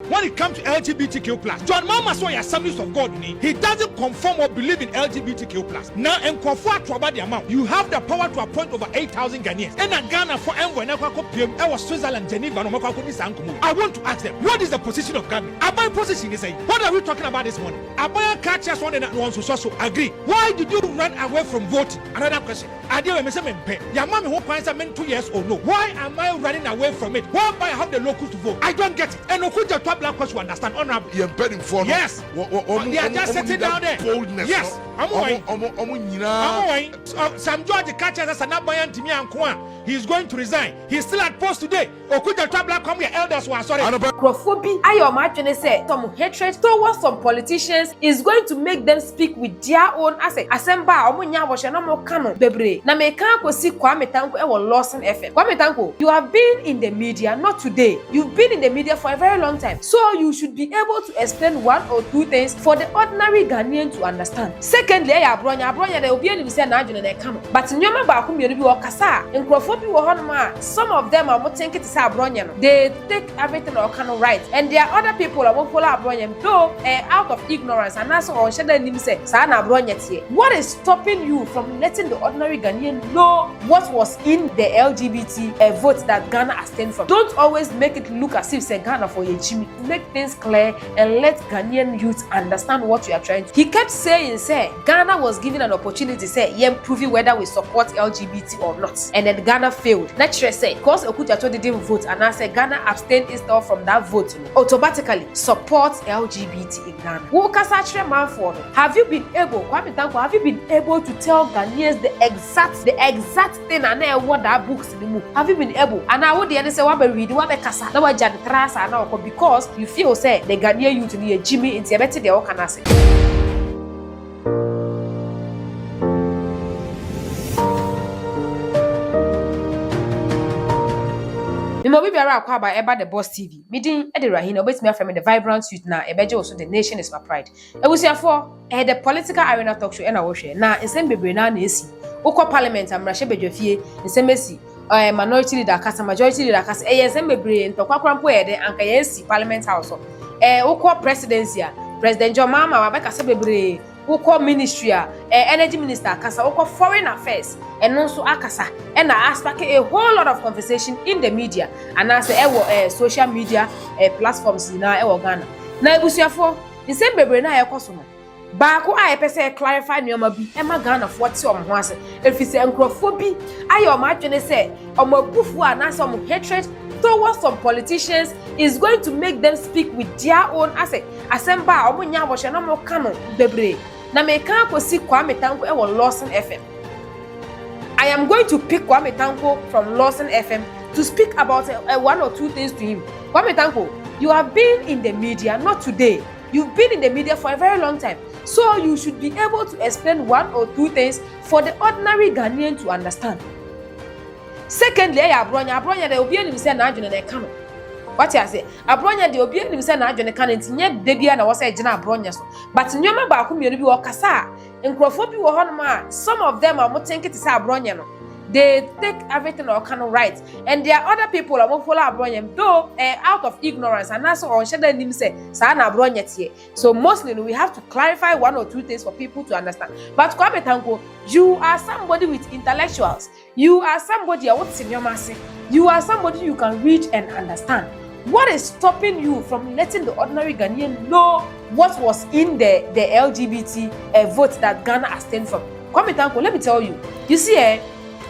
when it comes to LGBTQ plus. John Mama saw your Assemblies of God. He doesn't conform or believe in LGBTQ plus. Now, and conform to about the amount. You have the power to appoint over 8,000 Ghanaians. And a Ghana for Angr, I was Switzerland, Geneva, and I want to ask them, what is the position of Ghana? Our position is saying, what are we talking about this morning? Our catchers one and one so agree. Why did you run away from voting? Another question. I did a pay. Your mommy who finds a man 2 years or no. Why am I running away from it? Why am I have the locals to vote? I don't get it. And Okuja top black question understand honorable. Yes. They are just sitting down there. Boldness. Yes. I'm away. Some George catches us and not buy to me and Kwan. He is going to resign. He's still at post today. Okuja top black come here elders who are sorry. Crophobia, I imagine say some hatred towards some politicians is going to make them speak with their own asset. Asemba omunya washa no mo kano bebre. Na me kan ko si Kwame Tanko e wo Lawson FM. Kwame Tanko, you have been in the media not today. You've been in the media for a very long time. So you should be able to explain one or two things for the ordinary Ghanaian to understand. Secondly, Abronye they obi ani say na adwene na kano. But nyoma ba ko mienu bi wo kasa. Nkrophobia wo honoma. Some of them are mo think it is Abronye no. They take everything or kano right. And there are other people who follow Abronye though out of ignorance and also on shada nim say sa na Abronye tie. What is stopping you from letting the ordinary Ghanaian know what was in the LGBT vote that Ghana abstained from? Don't always make it look as if say Ghana for your Jimmy. Make things clear and let Ghanaian youth understand what you are trying to. He kept saying say Ghana was given an opportunity say proving whether we support LGBT or not, and then Ghana failed. Naturally say because Okujato didn't vote and I said Ghana abstained instead from that vote, automatically support LGBT in Ghana. Have you been able, Kwame Tanko, have you been able to tell Ghanaians the exact thing and what that books in the move? Have you been able? And I would say what be read what be kasa na wajan trasa na because you feel say the Ghanaian youth need Jimmy into a better they can say. We be around about the Boss TV. Meeting Eddie Rahina, obey me from the vibrant youth now. Ebeje also the nation is my pride. And we say for the political arena talk show and I watch now. In same baby now nesi. Oko parliament am rashe bejofie. In same mesi. Minority leader kasa majority leader kasa. Yes same baby. Ntokwa krampo ede anka yesi parliament house. Oko presidency. President John Mama wabeka se baby. Oko ministry energy minister kasa oko foreign affairs and also akasa and I asked a whole lot of conversation in the media and I say social media platforms in our Ghana na ebusuafo the same baby na ekoso no ba ko a pese clarify nyoma bi e ma Ghana fo te om ho ase efise nkrophobia ayo ma adwene say omabufu anasa om hatred towards some politicians is going to make them speak with their own asset. Asemba omunya washa no mo kano bebre. Na me kan ko si Kwame Tanko e wo Lawson FM. I am going to pick Kwame Tanko from Lawson FM to speak about one or two things to him. Kwame Tanko, you have been in the media not today. You've been in the media for a very long time. So you should be able to explain one or two things for the ordinary Ghanaian to understand. Secondly, Abronye they obi ani say na adwene na kano. What you say? Abronye de obi ani say na adwene kano ntinye de bia na wo say gina Abronye so. But nyoma ba ko mienu bi wo kasa. Nkrophobia wo honoma. Some of them are mo think it is Abronye no. They take everything or kind of right, and there are other people who follow Abronye though out of ignorance and also on shada nim say sa na Abronye tie. So mostly we have to clarify one or two things for people to understand. But Kwame Tanko, you are somebody with intellectuals. You are somebody what's in your mass. You are somebody you can read and understand. What is stopping you from letting the ordinary Ghanaian know what was in the LGBT vote that Ghana abstained from? Kwame Tanko, let me tell you. You see,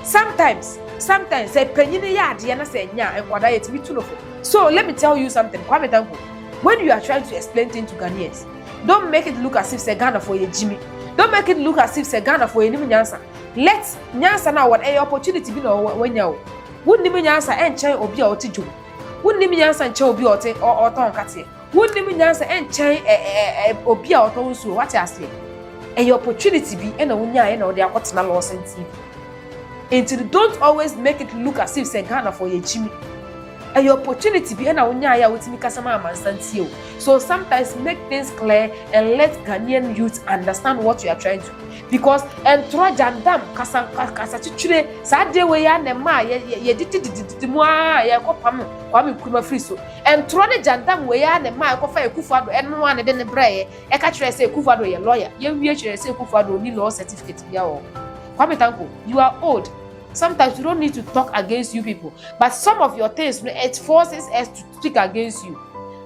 sometimes say penyine ya ade na say nya enkwada yet be too. So let me tell you something, Kwame Tanko. When you are trying to explain things to Ghanaians, don't make it look as if say Ghana for your Jimmy. Don't make it look as if say Ghana for your nyansa. Let nyansa na what opportunity be no when you wouldn't be nyansa enchen obi a otijo. Wouldn't be nyansa enchen obi ote or ton kate. Wouldn't be nyansa enchen obi a oton so what you say. A opportunity be and unya and or they are what's na Lawson TV. Until don't always make it look as if say Ghana for your Jimmy. a opportunity be na wonya ya wotimi kasama amansantie o. So sometimes make things clear and let Ghanaian youth understand what you are trying to, because entro jandam kasa chichire sa de we ya na ma ye ditidididimo a ye kopam Kwame Nkrumah free so entro ne jandam we ya na ma ekofa Ekufuado eno ane de ne braye e ka kire say Ekufuado ye lawyer ye wie kire say Ekufuado ni law certificate bia o. Kwame Tanko, you are old. Sometimes you don't need to talk against you people, but some of your things, it forces us to speak against you.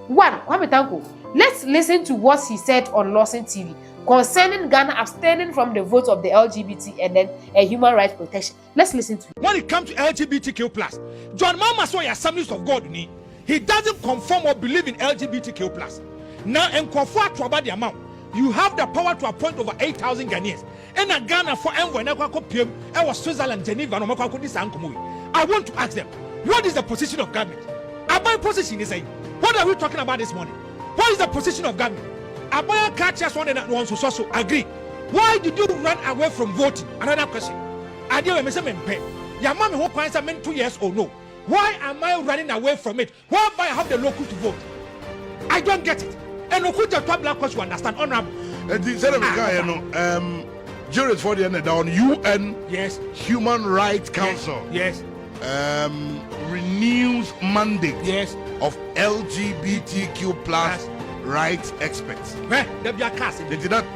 One, Kwame Tanko, let's listen to what he said on Lawson TV concerning Ghana abstaining from the vote of the LGBT and then a human rights protection. Let's listen to it. When it comes to LGBTQ+, John Mama saw Assemblies of God, he doesn't conform or believe in LGBTQ+. Now, in Kwame about the amount, you have the power to appoint over 8,000 Ghanaians. And a Ghana for Angr, and was Switzerland, Geneva, and I want to ask them, what is the position of government? My position is saying, what are we talking about this morning? What is the position of government? Abronye catches one and one so agree. Why did you run away from voting? Another question. I deal with Mr. Your mommy who finds a man 2 years or no. Why am I running away from it? Why do I have the local to vote? I don't get it. And who the top black question understand? Honorable. Juries for the end on UN yes Human Rights Council yes renews mandate yes of LGBTQ plus rights experts. They did not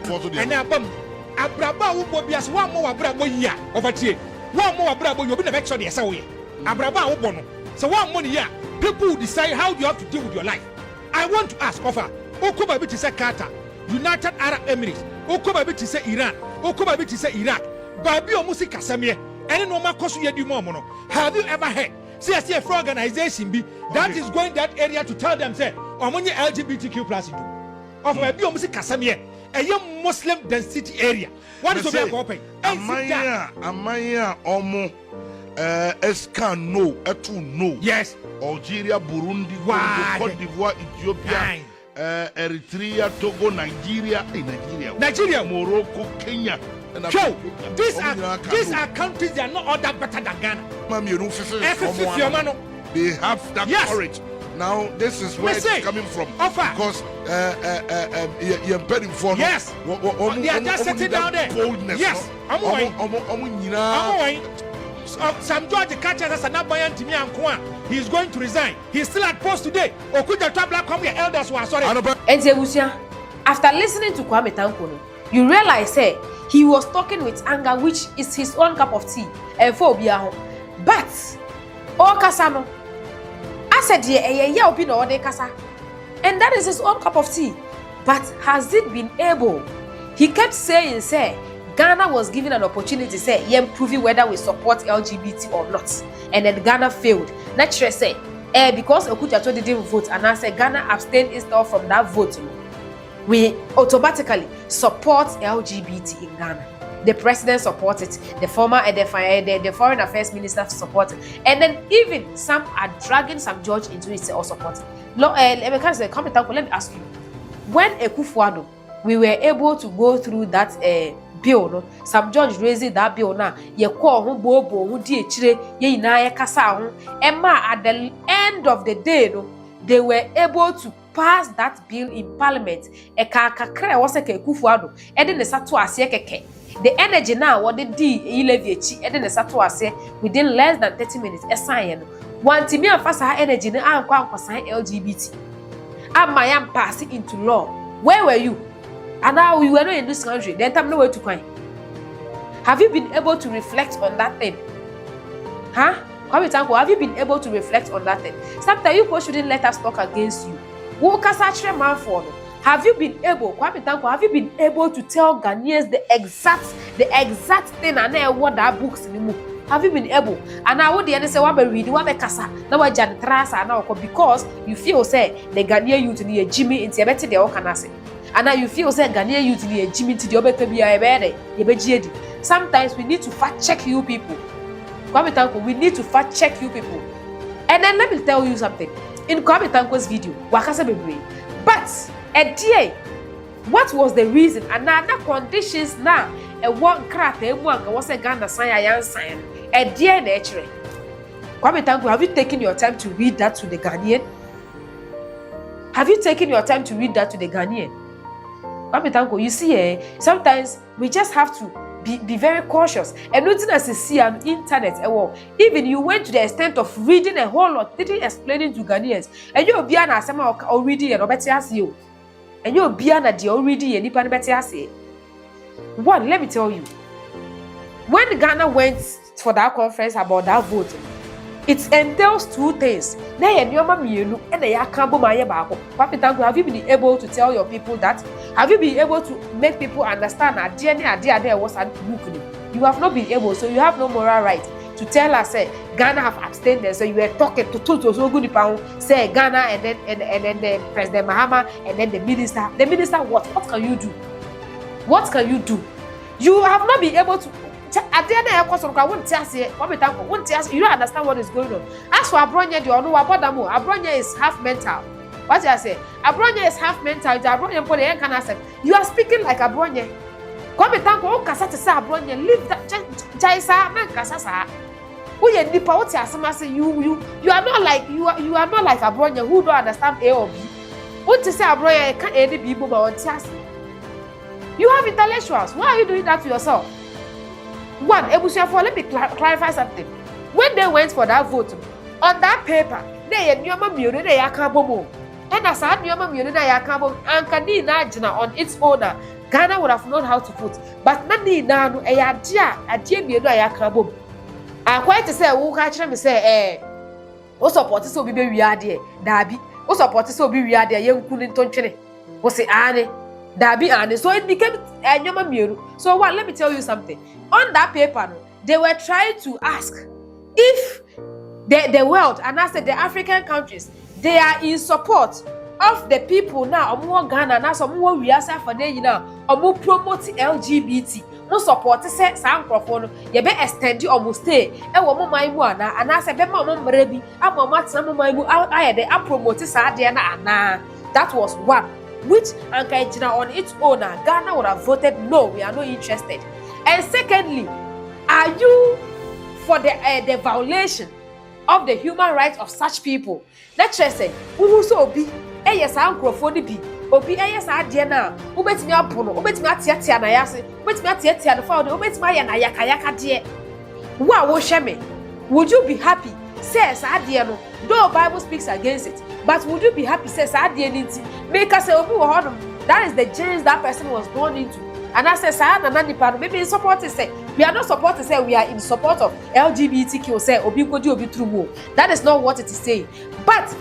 follow the and Abraba who bias one more Abrabo year over here. One more Abrabo, you'll be the next one. Yes, Abraba Obono. So one money year, people decide how you have to deal with your life. I want to ask Ofa, Okuba to say Qatar, United Arab Emirates, Okuba to say Iran, Okuba to say Iraq, Babi or Musi Kasamie, any normal cost you do mono. Have you ever heard? See a free organization be that is going that area to tell them say, Omonye LGBTQ plus you do. Of Babi or Musi Kasamie, a young Muslim density area. What is the open? Amaya Omo Escan no, Etu no. Yes. Algeria, Burundi, Cote d'Ivoire, Ethiopia, Eritrea, Togo, Nigeria, Morocco, Kenya. Joe, these are countries that are not all that better than Ghana. They have that courage. Now this is where it's coming from. Because you're betting for yes. They are just sitting down there. Boldness, yes. I'm going. Some George catches us and Bayan to me and Kwan. He is going to resign. He's still at post today. Or could the top black come here elders who are sorry? After listening to Kwame Tanko, you realize he was talking with anger, which is his own cup of tea. And phobia. But Kasano, I said, and that is his own cup of tea. But has it been able? He kept saying, Ghana was given an opportunity to proving whether we support LGBT or not. And then Ghana failed. Naturally, because Okuchato didn't vote, and I said Ghana abstained instead from that vote, we automatically support LGBT in Ghana. The president supported it, the former the foreign affairs minister supported it, and then even some are dragging some judge into it or supporting. Let me ask you, when Ekufuado, we were able to go through that bill, no, some judge raising that bill now. Ye call who bobo who di chire ye na ye kasa Emma at the end of the day, no, they were able to pass that bill in parliament. Eka kakra was a Ekufuado. Eden the satu ase keke. The energy now what the D elevachi eden the satu ase within less than 30 minutes. Esayen one timi amfasa energy na ankwa LGBT. I am passing into law. Where were you? And now we were not in this country. Then time nowhere to cry. Have you been able to reflect on that thing? Huh? Have you been able to reflect on that thing? Sometimes you people shouldn't let us talk against you. Have you been able, have you been able to tell Ghanaians the exact thing and what that books in the book? Have you been able? And now what the end say, what be reading, what be kasa, now what jan trasa now because you feel say the Ghanaian youth need a Jimmy into better the okanase. And now you feel say Ghanaian youth need a Jimmy to the obey. Sometimes we need to fact check you people. We need to fact check you people. And then let me tell you something. In Kwame Tanko's video, Wakasa Bebre. But dear, what was the reason? And now the conditions now a one crack a one was a Ghana sign sign. Dear nature. Kwame Tanko, have you taken your time to read that to the Ghanaian? Have you taken your time to read that to the Ghanaian? Kwame Tanko, you see, sometimes we just have to be very cautious. And nothing as you see on internet, even you went to the extent of reading a whole lot, didn't explaining to Ghanaians, and you'll be an asama already and better as you. And you'll be an idea already and you better as you. One, let me tell you, when Ghana went for that conference about that vote, it entails two things. Have you been able to tell your people that? Have you been able to make people understand that you have not been able, so you have no moral right to tell us Ghana have abstained there. So you were talking to so good say Ghana and then the President Mahama and then the minister. The minister, what can you do? What can you do? You have not been able to. At the end of the course, you don't understand what is going on. As for Abronye, Abronye is half mental. What I say? Abronye is half mental. You are speaking like Abronye. Kwame Tanko, Kasa say Abronye, leave that Jaisa, man Kasa. You are not like you are not like Abronye who don't understand A or B. What to say Abronye can't any people but you have intellectuals. Why are you doing that to yourself? One, Ebusiafo, let me clarify something. When they went for that vote, on that paper, they had Nyoma Mune Yakabomo. And as I Nyoma Mune Yakabo, and Kadina on its owner, Ghana would have known how to vote. But Nani Nanu, a Jimmy Yakabo. I'm quite to say, who catch them say, what support is so be we are there, Darby, what support is so be we are there, young Kulinton Chene, was it Anne? Darby and so it became a Nyoma Mune. So what? Let me tell you something. On that paper, they were trying to ask if the world, and I said the African countries, they are in support of the people now. Ghana now some more we are for them now. Promote LGBT. No support say some microphone. You be extend you almost stay. E wo mo mai mu ana. And I said be mo mrebi. Amo matna mo mai mu. I dey promote sa dey na ana. That was one. Which Angr on its own, Ghana would have voted no. We are not interested. And secondly, are you for the violation of the human rights of such people? Let's just say, who so be? Yes, microphone be. Obi yes, na. Ubet me apono. Ubet me atiatia na yase. Ubet me atiatia no fa. Ubet me ya na yaka de. Wa wo sheme. Would you be happy? Says adie no. Though Bible speaks against it, but would you be happy? Says adie nti. Make us say obi wo hodom. That is the genes that person was born into. And I say, maybe in support say we are not supporting say we are in support of LGBTQ say obi true. That is not what it is saying. But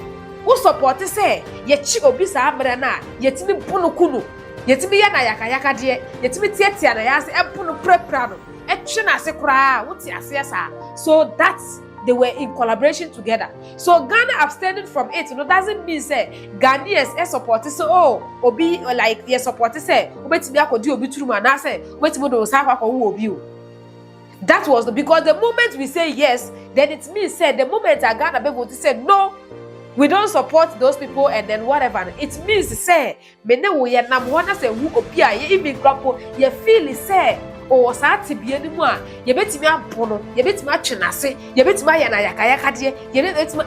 who support say ye chi obi sa amra na yetimi punu kunu yetimi ya na yaka de yetimi tietia na ya se empunu prepra no etwe na se kura wuti ase sa. So that's they were in collaboration together. So Ghana abstaining from it, doesn't mean say Ghanaians support say obi like they support say obetimi akodi obi turu ma na say obetimi do sa akwa wo obi o. That was because the moment we say yes, then it means say the moment Ghana be vote say no, we don't support those people and then whatever. It means say me ne wo ye nam wana say wu obi a ye even grapo ye feel say o sa tibie ni mu a ye betimi apono ye betimi atwenase ye betimi aya na yaka de ye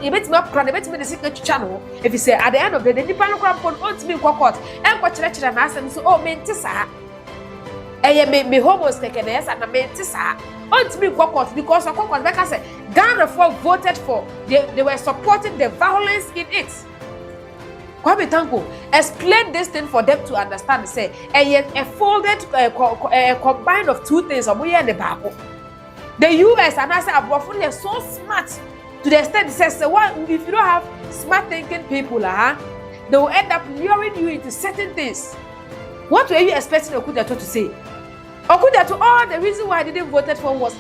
betimi apra na betimi de sika twitwa no if you say at the end of the day nipa no krampo ontimi kokot enko kire na asem so me nti sa eye me homos keke na yesa na me nti sa ontimi kokot because kokot beka say Ghana voted for they were supporting the violence in it. Kwame Tanko, explain this thing for them to understand. Say, a folded combine of two things. The US and I say Abronye are so smart to the extent it says, well, if you don't have smart thinking people, they will end up luring you into certain things. What were you expecting Okudato to say? Okudato, all the reason why I didn't vote for was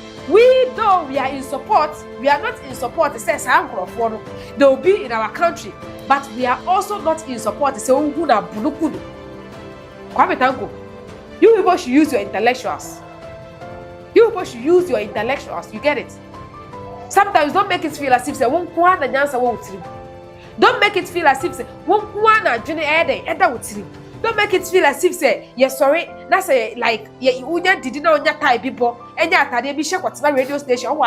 though we are in support, we are not in support. It says they will be in our country. But we are also not in support. So Kwame Tanko, you people should use your intellectuals. You people should use your intellectuals. You get it? Sometimes don't make it feel as if say don't make it feel as if say don't make it feel as if say yes sorry. That's say like unya did not unya tie people. Enya atade bi share kwatema radio station.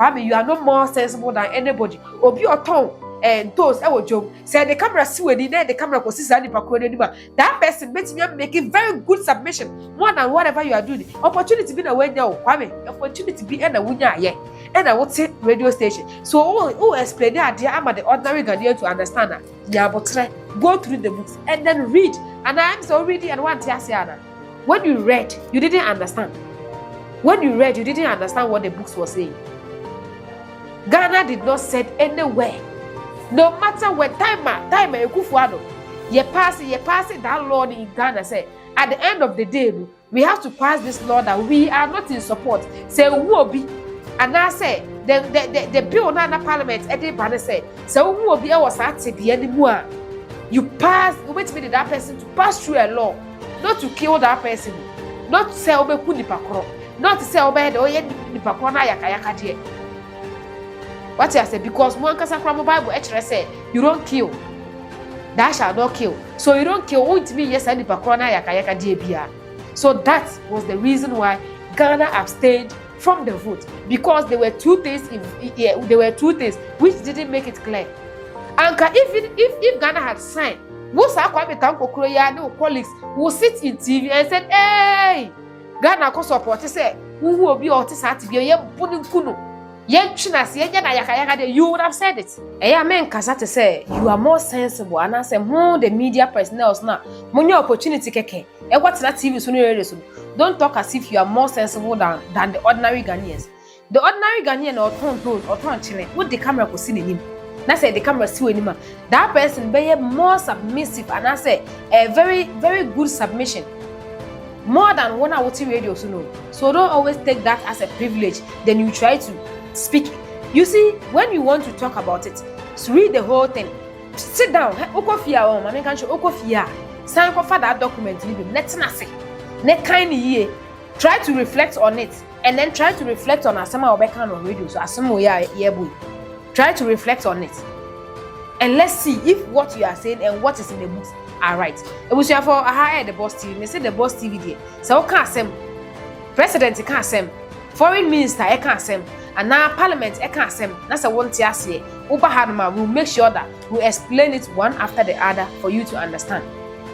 Kwame, you are no more sensible than anybody. Obi or tongue and toes, I will joke. Say the camera see when the camera was that person makes me making very good submission more than whatever you are doing. Opportunity be the way now, Kwame. Opportunity be and a winner, yeah. And I would say radio station. So who explain that idea? I'm the ordinary Ghanaian to understand that. Yeah, but go through the books and then read. And I'm so reading and one Tiasiana. When you read, you didn't understand. When you read, you didn't understand what the books were saying. Ghana did not set anywhere. No matter what time you pass it that law in Ghana say at the end of the day we have to pass this law that we are not in support. Say who will be and I say the bill na parliament everybody say so who will be was at the anymore. You pass you wait me that person to pass through a law, not to kill that person, not to say obeku nipakoro, not to say obey the oye nipakoro na yaka die. What I say because one kasa from Bible actually say you don't kill, thou shalt not kill. So you don't kill. Won't me yes and yaka die. So that was the reason why Ghana abstained from the vote, because there were two things. There were two things which didn't make it clear. Angr, if Ghana had signed, most of Kwame Tanko no colleagues will sit in TV and said, "Hey, Ghana ko support." Say who will be autistic? Be kuno. You would have said it. I mean, Kasate say you are more sensible, and I say more the media personnel now. More opportunity keke. What's that TV soon? Don't talk as if you are more sensible than the ordinary Ghanaians. The ordinary Ghanaian or turn Chile, what the camera could see in him. I say the camera see him. That person be more submissive, and I say a very, very good submission. More than one hour radio, so don't always take that as a privilege. Then you try to speak. You see, when you want to talk about it, read the whole thing. Sit down. Okofia o mama kan show okofia. Sign for that document. Let's not say. Net kind year. Try to reflect on it, and then try to reflect on asama obekan on radio. So asama yeah boy. Try to reflect on it, and let's see if what you are saying and what is in the books are right. It was for aha the boss TV. They say the boss TV there. So can't say president can't say, foreign minister can't say. And now Parliament, that's a one tier say. We'll make sure that we explain it one after the other for you to understand.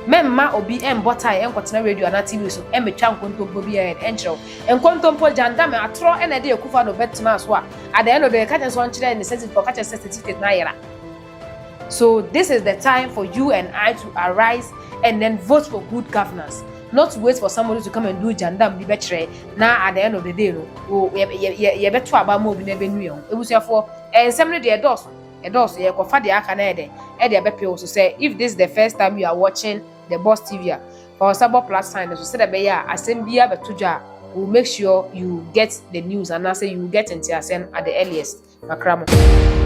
Memma obi butter and continue radio and TV so me chan konto bobi and encho and konto po janda me atro and a day kufa no betna so at the end of the catch one children in the sense for catch certificate na yera. So this is the time for you and I to arise and then vote for good governance. Not to wait for somebody to come and do jandam be betre na at the end of the day no ye beto aba mo bi na be nu e busia for somebody dey endorse ye kofa dey aka na e dey be also say if this is the first time you are watching the Boss TV or Sabo Plus sign so say the be ya asembia betuja will make sure you get the news and I say you get into at the earliest makramo.